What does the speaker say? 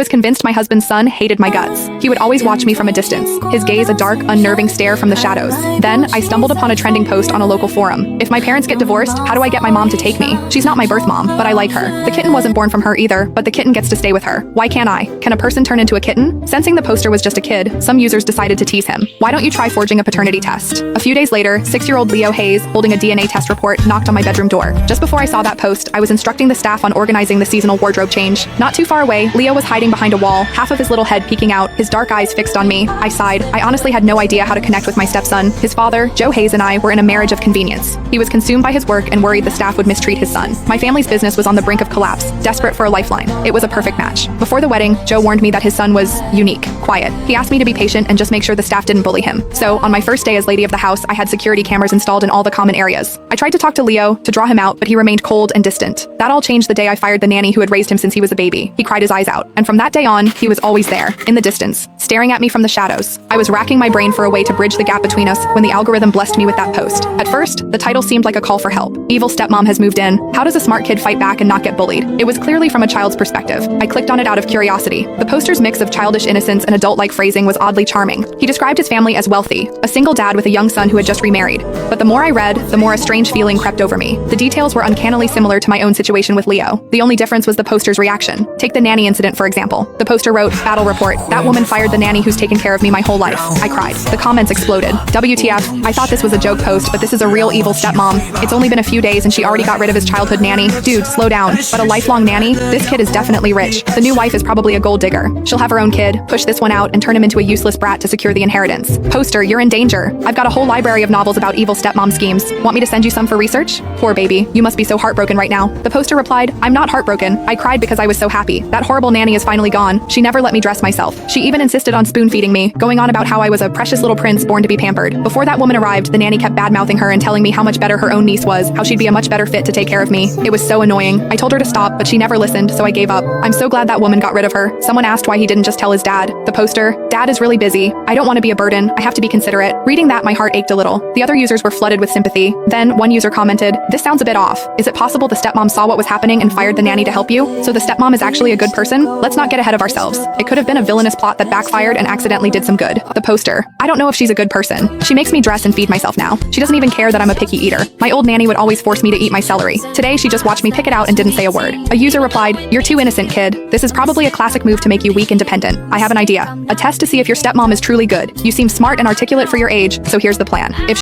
was convinced my husband's son hated my guts. He would always watch me from a distance, his gaze a dark, unnerving stare from the shadows. Then, I stumbled upon a trending post on a local forum. If my parents get divorced, how do I get my mom to take me? She's not my birth mom, but I like her. The kitten wasn't born from her either, but the kitten gets to stay with her. Why can't I? Can a person turn into a kitten? Sensing the poster was just a kid, some users decided to tease him. Why don't you try forging a paternity test? A few days later, 6-year-old Leo Hayes, holding a DNA test report, knocked on my bedroom door. Just before I saw that post, I was instructing the staff on organizing the seasonal wardrobe change. Not too far away, Leo was hiding behind a wall, half of his little head peeking out, his dark eyes fixed on me. I sighed. I honestly had no idea how to connect with my stepson. His father, Joe Hayes, and I were in a marriage of convenience. He was consumed by his work and worried the staff would mistreat his son. My family's business was on the brink of collapse, desperate for a lifeline. It was a perfect match. Before the wedding, Joe warned me that his son was unique, quiet. He asked me to be patient and just make sure the staff didn't bully him. So, on my first day as lady of the house, I had security cameras installed in all the common areas. I tried to talk to Leo, to draw him out, but he remained cold and distant. That all changed the day I fired the nanny who had raised him since he was a baby. He cried his eyes out. And from that day on, he was always there, in the distance, staring at me from the shadows. I was racking my brain for a way to bridge the gap between us when the algorithm blessed me with that post. At first, the title seemed like a call for help. Evil stepmom has moved in. How does a smart kid fight back and not get bullied? It was clearly from a child's perspective. I clicked on it out of curiosity. The poster's mix of childish innocence and adult-like phrasing was oddly charming. He described his family as wealthy, a single dad with a young son who had just remarried. But the more I read, the more a strange feeling crept over me. The details were uncannily similar to my own situation with Leo. The only difference was the poster's reaction. Take the nanny incident, for example. The poster wrote, "Battle report. That woman fired the nanny who's taken care of me my whole life." I cried. The comments exploded. WTF, I thought this was a joke post, but this is a real evil stepmom. It's only been a few days and she already got rid of his childhood nanny. Dude, slow down. But a lifelong nanny? This kid is definitely rich. The new wife is probably a gold digger. She'll have her own kid, push this one out, and turn him into a useless brat to secure the inheritance. Poster, you're in danger. I've got a whole library of novels about evil stepmom schemes. Want me to send you some for research? Poor baby, you must be so heartbroken right now. The poster replied, "I'm not heartbroken. I cried because I was so happy. That horrible nanny is finally gone. She never let me dress myself. She even insisted on spoon-feeding me, going on about how I was a precious little prince born to be pampered. Before that woman arrived, the nanny kept bad-mouthing her and telling me how much better her own niece was, how she'd be a much better fit to take care of me. It was so annoying. I told her to stop, but she never listened, so I gave up. I'm so glad that woman got rid of her." Someone asked why he didn't just tell his dad. The poster, "Dad is really busy. I don't want to be a burden. I have to be considerate." Reading that, my heart ached a little. The other users were flooded with sympathy. Then, one user commented, "This sounds a bit off. Is it possible the stepmom saw what was happening and fired the nanny to help you? So the stepmom is actually a good person? Let's not get ahead of ourselves. It could have been a villainous plot that backfired and accidentally did some good." The poster, "I don't know if she's a good person. She makes me dress and feed myself now. She doesn't even care that I'm a picky eater. My old nanny would always force me to eat my celery. Today, she just watched me pick it out and didn't say a word." A user replied, "You're too innocent, kid. This is probably a classic move to make you weak and dependent. I have an idea. A test to see if your stepmom is truly good. You seem smart and articulate for your age, so here's the plan. If